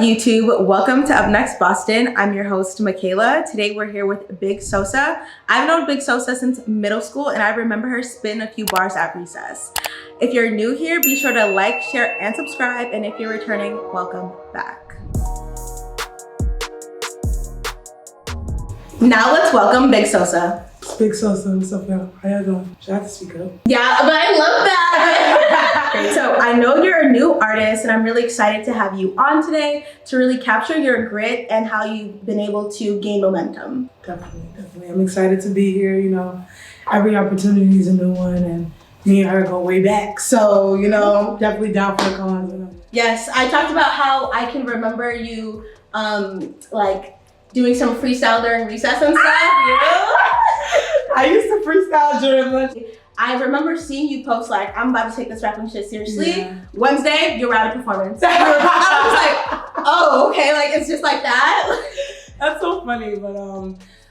YouTube? Welcome to Up Next Boston. I'm your host, Michaela. Today we're here with Big Sosa. I've known Big Sosa since middle school and I remember her spitting a few bars at recess. If you're new here, be sure to like, share, and subscribe. And if you're returning, welcome back. Now let's welcome Big Sosa. It's Big Sosa. What's up, y'all? How y'all doing? Should I have to speak up? Yeah, but I love that. So I know you're a new artist and I'm really excited to have you on today to really capture your grit and how you've been able to gain momentum. Definitely. I'm excited to be here. You know, every opportunity is a new one and me and her go way back. So, you know, definitely down for the cause. Yes, I talked about how I can remember you like doing some freestyle during recess and stuff, you know? I used to freestyle during lunch. I remember seeing you post like, I'm about to take this rapping shit seriously. Yeah. Wednesday, you're out of performance. I was like, oh, okay, like it's just like that. That's so funny, but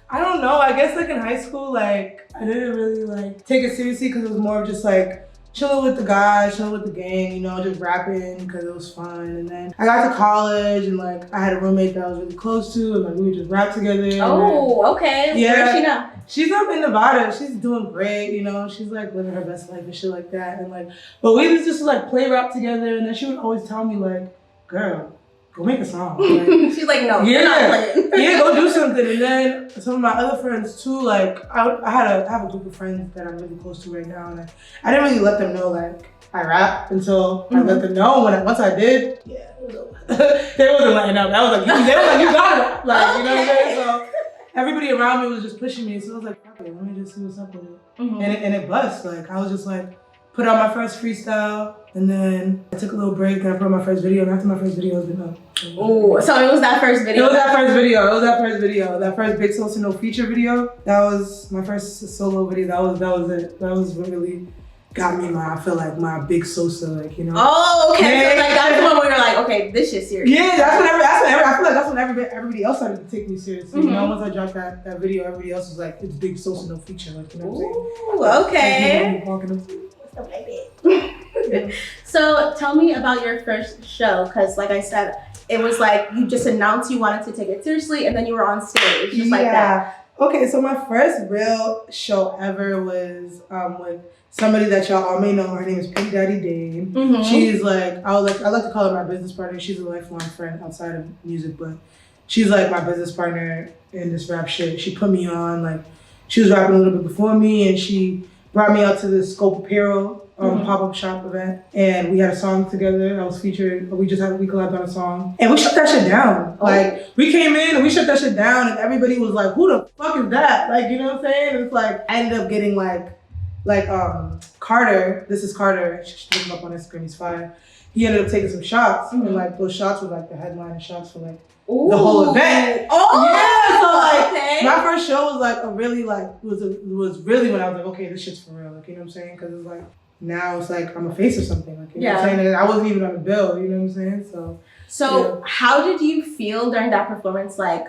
I don't know. I guess like in high school, like I didn't really like take it seriously because it was more of just like chilling with the guys, chilling with the gang, you know, just rapping because it was fun. And then I got to college and like I had a roommate that I was really close to and like we would just rap together. Oh, okay. Yeah. Where is she now? She's up in Nevada. She's doing great, you know. She's like living her best life and shit like that. And like, but we would just like play rap together. And then she would always tell me like, girl, go make a song. Like, she's like, no, yeah, you're not playing. Yeah, go do something. And then some of my other friends too, like I have a group of friends that I'm really close to right now. And I didn't really let them know like I rap until I let them know. Once I did, yeah, it was over. They wasn't letting up. I was like, they were like, you got it. Like, okay. You know what I'm saying? So everybody around me was just pushing me. So I was like, okay, let me just see what's up with it. And it bust. Like I was just like, put out my first freestyle, and then I took a little break and I put out my first video, and after my first video, it's been up. Oh, so it was that first video? It was that first video. That first Big Sosa no feature video. That was my first solo video. That was it. That was what really got me I feel like my Big Sosa, like, you know. Oh, okay. Yeah. So like that's the one where you're like, okay, this shit's serious. Yeah, I feel like that's when everybody else started to take me seriously. You know, once I dropped that video, everybody else was like, it's Big Sosa no feature, like, you know what I'm saying? Ooh, okay. So tell me about your first show, because like I said, it was like you just announced you wanted to take it seriously and then you were on stage, just like that. Okay, so my first real show ever was with somebody that y'all all may know. Her name is Big Daddy Dame. She's like, I like to call her my business partner. She's a lifelong friend outside of music, but she's like my business partner in this rap shit. She put me on, like she was rapping a little bit before me and she brought me out to the Scope Apparel pop-up shop event, and we had a song together. I was featured. We collabed on a song, and we shut that shit down. Like we came in and we shut that shit down, and everybody was like, "Who the fuck is that?" Like, you know what I'm saying? And it's like I ended up getting like Carter. This is Carter. Look him up on Instagram. He's fire. He ended up taking some shots, and like those shots were like the headline shots for like the whole event. Oh, yeah. So like my first show was like was really when I was like, okay, this shit's for real. Like, you know what I'm saying? Because it's like now it's like I'm a face or something. Like, you know what I'm saying? And I wasn't even on the bill. You know what I'm saying? So how did you feel during that performance? Like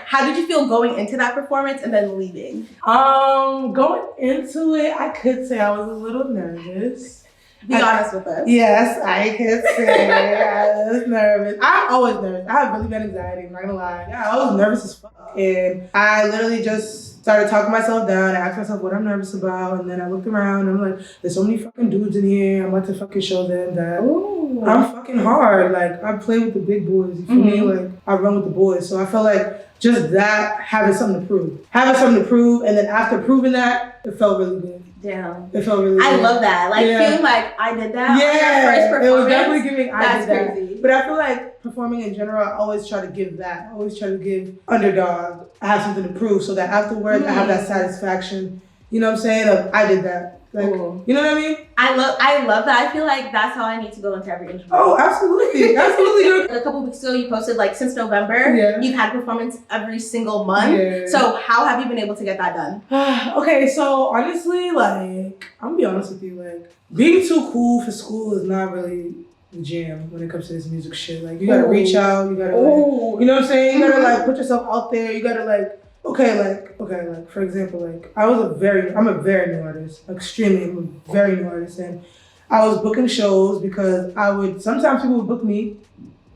how did you feel going into that performance and then leaving? Going into it, I could say I was a little nervous. Be honest with us. Yes, I could say I was nervous. I'm always nervous. I have really bad anxiety, I'm not gonna lie. Yeah, I was nervous as fuck. And I literally just started talking myself down. I asked myself what I'm nervous about. And then I looked around and I'm like, there's so many fucking dudes in here. I'm about to fucking show them that I'm fucking hard. Like, I play with the big boys. You feel me? Like, I run with the boys. So I felt like just that, having something to prove. And then after proving that, it felt really good. Damn. It felt really good. I love that. Like, feeling like I did that on your first performance. It was definitely giving That's crazy. But I feel like performing in general, I always try to give that. I always try to give underdog. I have something to prove so that afterwards I have that satisfaction. You know what I'm saying? Of I did that. Like, you know what I mean? I love that. I feel like that's how I need to go into every interview. Oh, absolutely. Absolutely. A couple weeks ago, you posted like since November, you've had performance every single month. Yeah. So how have you been able to get that done? Okay, so honestly, like, I'm gonna be honest with you, like, being too cool for school is not really the jam when it comes to this music shit. Like, you gotta reach out, you gotta, like, you know what I'm saying? You gotta, like, put yourself out there, you gotta, like, okay, for example, like, I'm a very new artist, I'm a very new artist, and I was booking shows because sometimes people would book me,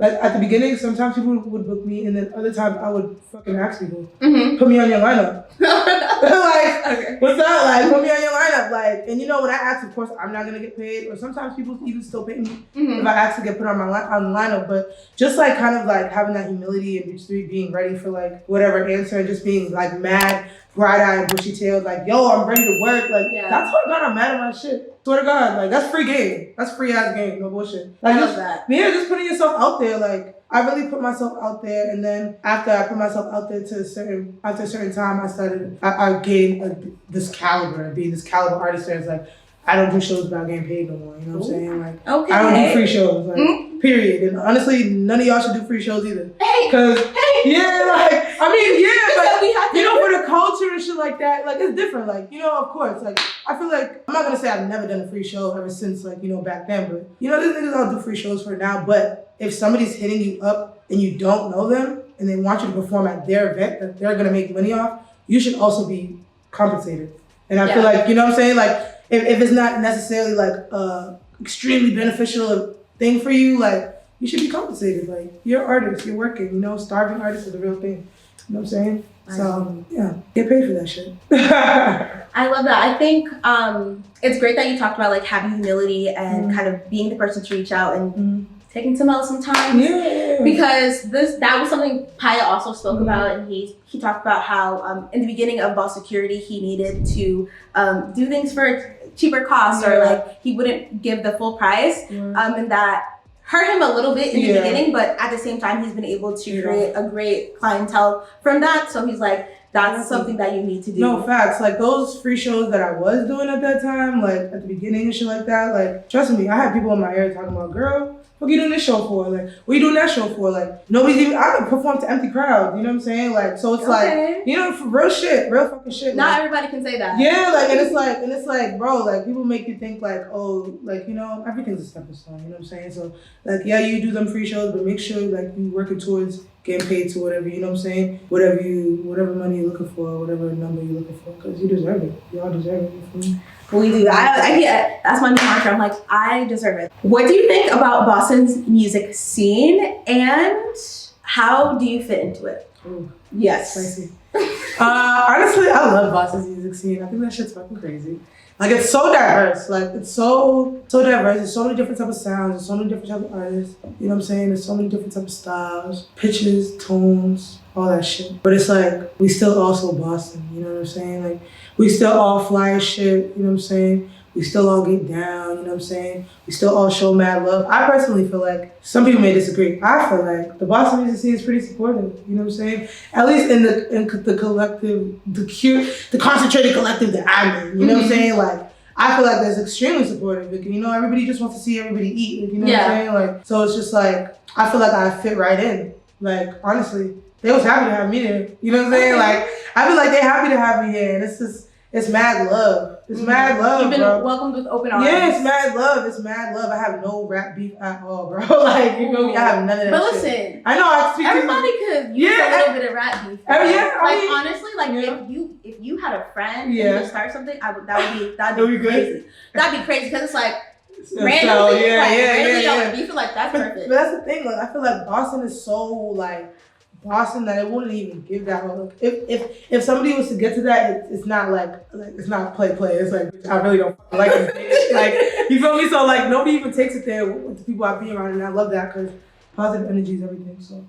Like at the beginning, sometimes people would book me, and then other times I would fucking ask people, put me on your lineup. Like, okay. What's up? Like, put me on your lineup. Like, and you know, when I ask, of course, I'm not gonna get paid, or sometimes people even still pay me if I ask to get put on on the lineup. But just like kind of like having that humility and just being ready for like whatever answer, and just being like mad, bright-eyed, bushy-tailed, like, yo, I'm ready to work. Like, that's why God, I'm mad at my shit. Swear to God, like, that's free game. That's free ass game, no bullshit. Like, I love that. Yeah, just putting yourself out there. Like, I really put myself out there, and then after I put myself out there after a certain time, I gained this caliber, being this caliber artist. Where it's like, I don't do shows without getting paid no more. You know what I'm saying? Like, okay. I don't do free shows. Like, period. And honestly, none of y'all should do free shows either. Cause yeah, like I mean, but you know, for the culture and shit like that, like it's different. Like, you know, of course, like I feel like I'm not gonna say I've never done a free show ever since, like, you know, back then. But you know, these niggas all do free shows for now. But if somebody's hitting you up and you don't know them and they want you to perform at their event that they're gonna make money off, you should also be compensated. And I feel like, you know what I'm saying? Like, if it's not necessarily like extremely beneficial thing for you, like you should be compensated. Like, you're an artist, you're working, you know, starving artists are the real thing. You know what I'm saying? So yeah, get paid for that shit. I love that. I think it's great that you talked about like having humility and kind of being the person to reach out and taking some L's sometimes. Yeah. Because that was something Paya also spoke about, and he talked about how in the beginning of Ball Security he needed to do things for cheaper costs, or like he wouldn't give the full price, and that hurt him a little bit in the beginning, but at the same time he's been able to create a great clientele from that. So he's like, that's something that you need to do. No, facts. Like those free shows that I was doing at that time, like at the beginning and shit like that, like trust me, I had people in my ear talking about, girl, what are you doing this show for? Like, what are you doing that show for? Like, nobody's even, I can perform to empty crowds, you know what I'm saying? Like, so it's like, you know, for real shit, real fucking shit. Not like, everybody can say that. Yeah, like, and it's like, bro, like, people make you think like, oh, like, you know, everything's a stepping stone, you know what I'm saying? So, like, yeah, you do them free shows, but make sure, like, you working towards getting paid to whatever, you know what I'm saying? Whatever money you're looking for, whatever number you're looking for, because you deserve it. Y'all deserve it, you feel me? We do. That's my new mantra. I'm like, I deserve it. What do you think about Boston's music scene, and how do you fit into it? Ooh, yes. Spicy. Honestly, I love Boston's music scene. I think that shit's fucking crazy. Like, it's so diverse. Like, it's so diverse. There's so many different types of sounds. There's so many different types of artists. You know what I'm saying? There's so many different types of styles, pitches, tones, all that shit. But it's like, we still also Boston. You know what I'm saying? Like, we still all fly as shit. You know what I'm saying? We still all get down. You know what I'm saying? We still all show mad love. I personally feel like, some people may disagree, I feel like the Boston music scene is pretty supportive. You know what I'm saying? At least in the collective, the concentrated collective that I'm in. You know what I'm saying? Like, I feel like that's extremely supportive. Like, you know, everybody just wants to see everybody eat. Like, you know what I'm saying? Like, so it's just like, I feel like I fit right in. Like, honestly, they was happy to have me there. You know what I'm saying? Like, I feel like they're happy to have me here, and it's mad love. It's mad love, You've been bro. welcomed with open arms. Yeah, it's mad love. It's mad love. I have no rap beef at all, bro. Like, you feel me? I have none of that But shit. listen, I know. I speak everybody could use a little bit of rap beef. Honestly, like if you had a friend and you start something, that'd be crazy. That'd be crazy because it's like randomly, randomly beefing, like that's perfect. But that's the thing. Like, I feel like Boston is so like Boston that it wouldn't even give that. Like, if somebody was to get to that, it's not like it's not play. It's like, I really don't like it. Like, you feel me? So like, nobody even takes it there with the people I be around, and I love that because positive energy is everything. So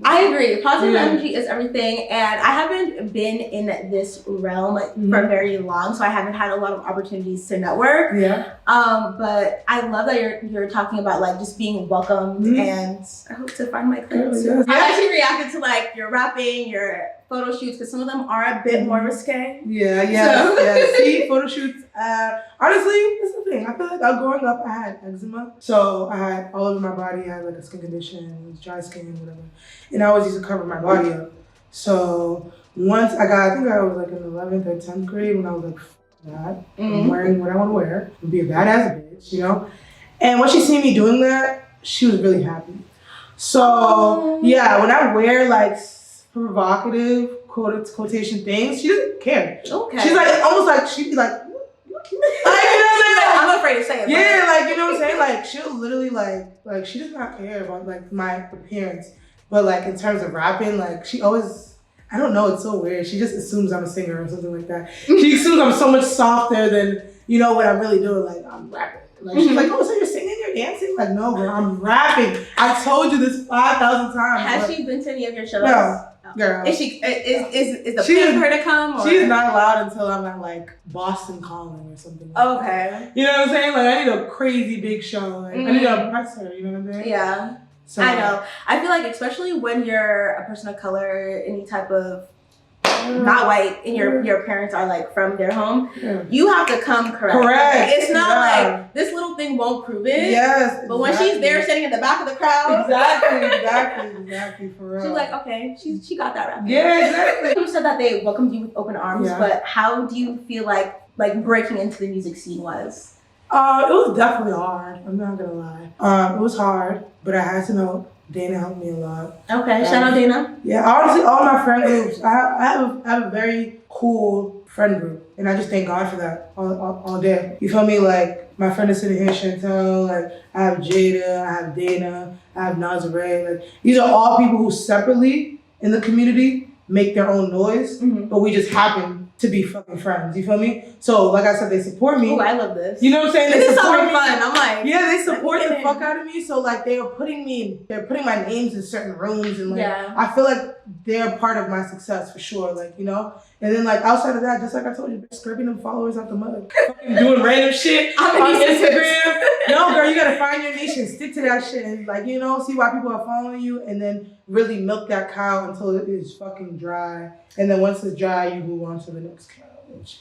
I agree. Positive energy is everything, and I haven't been in this realm for very long, so I haven't had a lot of opportunities to network. Yeah. But I love that you're talking about like just being welcomed, and I hope to find my clips. Yeah. I actually reacted to like your rapping, your photo shoots, because some of them are a bit more risque. Yeah. See, photo shoots. Honestly, this is the thing. I feel like growing up, I had eczema, so I had all over my body. I had like a skin condition, it was dry skin, whatever, and I always used to cover my body up. So once I think I was like in 11th or 10th grade when I was like, that I'm wearing what I want to wear, and be a badass bitch, you know. And when she seen me doing that, she was really happy. So yeah, when I wear like provocative quotation things, she doesn't care. Okay. She's like, almost like she'd be like, you know what I'm saying? Like, I'm afraid to say it. Yeah, like, you know what I'm saying? Like, she'll literally, like, she does not care about, like, my appearance. But, like, in terms of rapping, like, she always, I don't know, it's so weird. She just assumes I'm a singer or something like that. She assumes I'm so much softer than, you know, what I'm really doing. Like, I'm rapping. Like, she's like, oh, so you're singing, you're dancing? Like, no, girl, I'm rapping. I told you this 5,000 times. Has she been to any of your shows? No. Girl. Is the plan for her to come? Or? She's not allowed until I'm at like Boston Calling or something. Like okay. You know what I'm saying? Like I need a crazy big show. Like I need to impress her. You know what I'm saying? Yeah. So, I know. I feel like especially when you're a person of color, any type of not white, and your parents are like from their home, you have to come correct. Like, it's not like this little thing won't prove it. Yes. But when she's there sitting in the back of the crowd. Exactly, for real. She's like, okay, she got that right. Yeah, exactly. You said that they welcomed you with open arms, but how do you feel like breaking into the music scene was? It was definitely hard. I'm not gonna lie. It was hard, but I had to know. Dana helped me a lot. Okay, shout out Dana. Yeah, honestly, all my friend groups, I have a very cool friend group, and I just thank God for that all day. You feel me? Like, my friend is sitting here, Chantel, like, I have Jada, I have Dana, I have Nazare. Like, these are all people who separately in the community make their own noise, but we just happen to be fucking friends. You feel me? So, like I said, they support me. Oh, I love this. You know what I'm saying? This is so fun. I'm like, yeah, they support the fuck out of me. So, like, they're putting my names in certain rooms, and like, I feel like they're part of my success for sure. Like, you know. And then, like, outside of that, just like I told you, scraping them followers out the mud, fucking doing random shit on Instagram. No, girl, you gotta find your niche and stick to that shit, and like, you know, see why people are following you, and then really milk that cow until it is fucking dry. And then once it's dry, you move on to the next cow.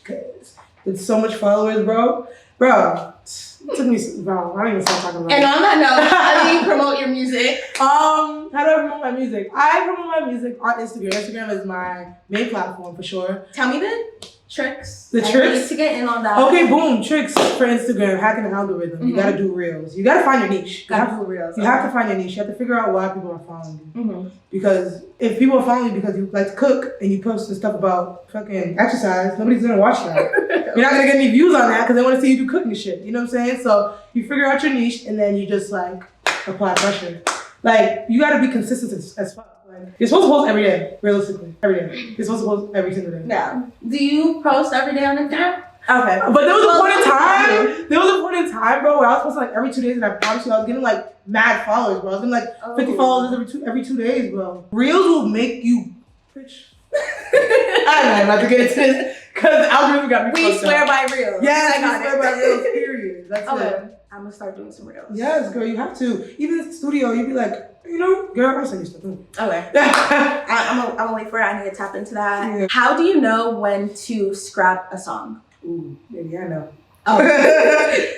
Because with so much followers, bro, it took me, bro, I don't even stop talking about it. And on that note, how do you promote your music? How do I promote my music? I promote my music on Instagram. Instagram is my main platform for sure. Tell me the tricks. The tricks? Need to get in on that. Okay, boom, tricks for Instagram, hacking the algorithm. You gotta do reels. You gotta find your niche. You have to find your niche. You have to figure out why people are following you. Because if people are following you because you like to cook and you post the stuff about fucking exercise, nobody's gonna watch that. You're not gonna get any views on that because they wanna see you do cooking shit. You know what I'm saying? So you figure out your niche and then you just like apply pressure. Like, you gotta be consistent as fuck. Like, you're supposed to post every day, realistically. Every day. You're supposed to post every single day. Yeah. Do you post every day on Instagram? Okay. But there was a point in time. There was a point in time, bro, where I was posting like every 2 days, and I promise you, I was getting like mad followers, bro. I was getting like 50 followers every two days, bro. Reels will make you rich. I'm not about to get into this because the algorithm got me. We swear by Reels. Yes, we swear by Reels. Period. That's it. I'm gonna start doing some Reels. Yes, girl, you have to. Even in the studio, you'd be like, you know, girl, I'm saying stuff. Okay. I'm gonna wait for it. I need to tap into that. Yeah. How do you know when to scrap a song? Ooh, baby, I know. Oh.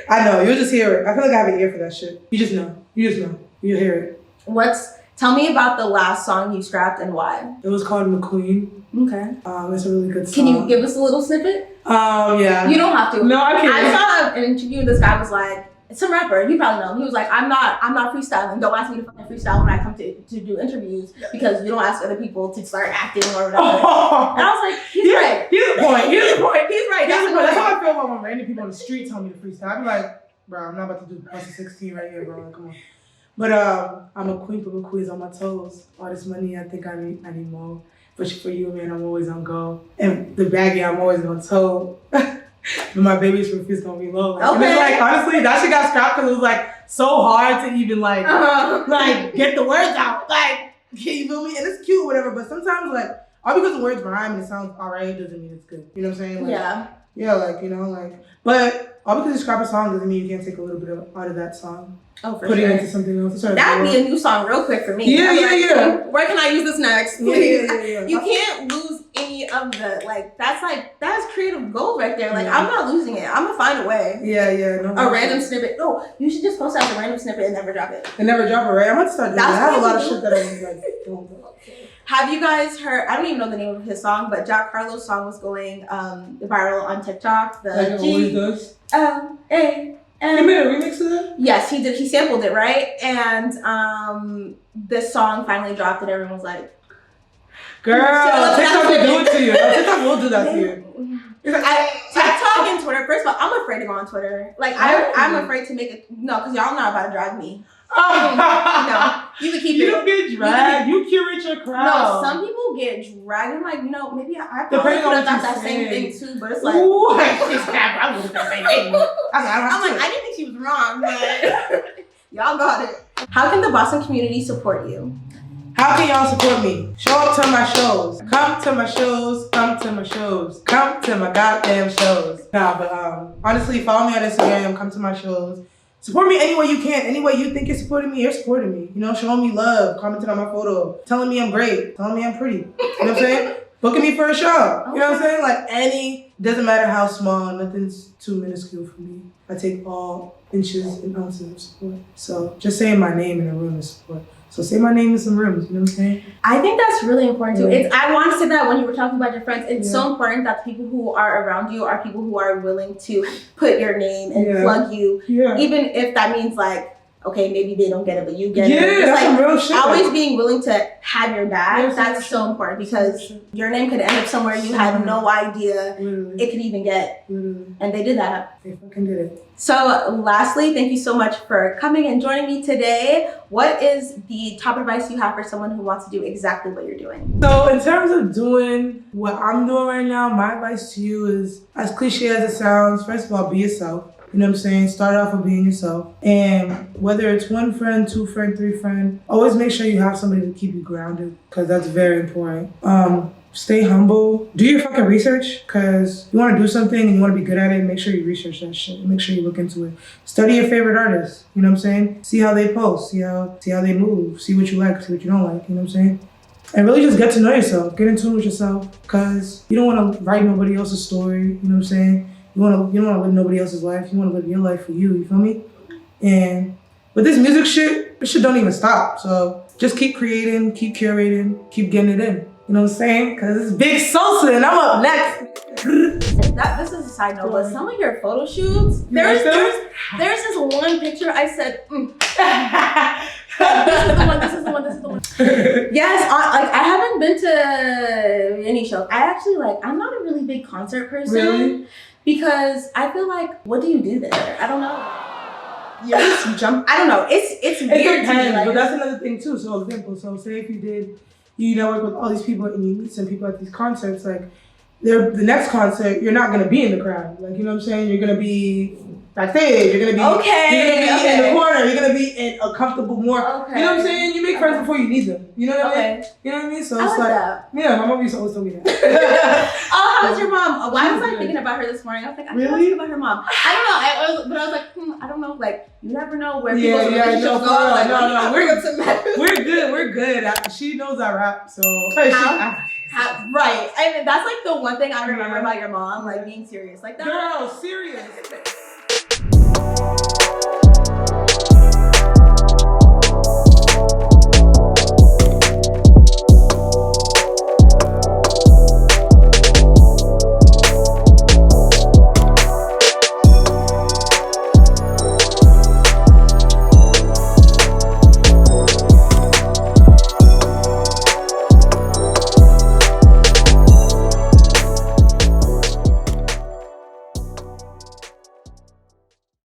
I know. You'll just hear it. I feel like I have an ear for that shit. You just know. You'll hear it. Tell me about the last song you scrapped and why. It was called McQueen. Okay. It's a really good song. Can you give us a little snippet? Yeah. You don't have to. No, I can't. I saw an interview. This guy was like, it's some rapper. You probably know him. He was like, I'm not freestyling. Don't ask me to fucking freestyle when I come to do interviews because you don't ask other people to start acting or whatever. And I was like, he's right. Here's the point. He's right. That's how I feel about when random people on the street tell me to freestyle. I be like, bro, I'm not about to do plus 16 right here, bro. Like, come on. But I'm a queen for the queens on my toes. All this money, I think I need more. But for you, man, I'm always on go. And the baggie, I'm always on toe. But my baby's roof is gonna be low. Like, and it's like, honestly, that shit got scrapped because it was like so hard to even like get the words out. Like, you feel me? And it's cute, whatever. But sometimes, like, all because the words rhyme and it sounds alright doesn't mean it's good. You know what I'm saying? Like, yeah, like, you know, like, but all because you scrap a song doesn't mean you can't take a little bit out of that song. Oh, for put sure. it into something else. That would be a new song real quick for me. Yeah. Where can I use this next? Please. Yeah. You can't lose any of the, that's creative gold right there. Like, I'm not losing it. I'm gonna find a way. Yeah. No, a random snippet. No, you should just post out a random snippet and never drop it. And never drop it, right? I'm gonna start doing that. I have a lot of shit that I'm like, don't do. Have you guys heard, I don't even know the name of his song, but Jack Harlow's song was going viral on TikTok. Like it always does? And he made a remix of that? Yes, he did. He sampled it, right? And this song finally dropped and everyone was like, girl, TikTok will do it to you. TikTok will do that to you. TikTok liking Twitter. First of all, I'm afraid to go on Twitter. Like, I'm afraid to make it. No, because y'all not about to drag me. No, you can keep it. You don't get dragged. You curate your crowd. No, some people get dragged. I'm like, maybe I probably could have thought that same thing too, but it's like, ooh, I would have that same thing. I'm like, I didn't think she was wrong, but y'all got it. How can the Boston community support you? How can y'all support me? Show up to my shows. Come to my shows. Come to my shows. Come to my goddamn shows. Nah, but honestly, follow me on Instagram. Come to my shows. Support me any way you can. Any way you think you're supporting me, you're supporting me. You know, showing me love, commenting on my photo, telling me I'm great, telling me I'm pretty. You know what I'm saying? Booking me for a show. You know what I'm saying? Like doesn't matter how small, nothing's too minuscule for me. I take all inches and ounces of support. So just saying my name in a room is support. So say my name in some rooms, you know what I'm saying? I think that's really important too. Yeah. I want to say that when you were talking about your friends, it's so important that the people who are around you are people who are willing to put your name and plug you. Yeah. Even if that means like, okay, maybe they don't get it, but you get it. Yeah, that's like, some real shit. Always being willing to have your back, that's so important because your name could end up somewhere you had no idea it could even get. And they did that. They fucking did it. So lastly, thank you so much for coming and joining me today. What is the top advice you have for someone who wants to do exactly what you're doing? So in terms of doing what I'm doing right now, my advice to you is, as cliche as it sounds, first of all, be yourself. You know what I'm saying? Start off with being yourself. And whether it's one friend, two friend, three friend, always make sure you have somebody to keep you grounded because that's very important. Stay humble. Do your fucking research because you want to do something and you want to be good at it. Make sure you research that shit. Make sure you look into it. Study your favorite artists. You know what I'm saying? See how they post. See how they move. See what you like. See what you don't like. You know what I'm saying? And really just get to know yourself. Get in tune with yourself because you don't want to write nobody else's story. You know what I'm saying? You don't want to live nobody else's life. You want to live your life for you. You feel me? And with this music shit, this shit don't even stop. So just keep creating, keep curating, keep getting it in. You know what I'm saying? Because it's Big Sosa and I'm up next. This is a side note, but some of your photo shoots, there's this one picture I said, this is the one. Yes, I haven't been to any shows. I'm not a really big concert person. Really? Because I feel like, what do you do there? I don't know. You just jump. I don't know. It's weird to me. But that's another thing too. So example, say if you network with all these people and you meet some people at these concerts, like the next concert, you're not gonna be in the crowd. Like, you know what I'm saying? You're gonna be backstage. You're gonna be in the corner. You're gonna be in a comfortable more. Okay. You know what I'm saying? You make friends before you need them. You know what I mean? You know what I mean? So it's like that. Yeah, my mom used to always tell me that. Oh, how's your mom? Why was I thinking about her this morning? I was like, I really? About her mom. I don't know. But I was like, I don't know. Like, you never know where people's relationships go. Like, no, we're good. She knows I rap, so. Right. I mean, that's like the one thing I remember about your mom, like being serious like that. Girl, serious.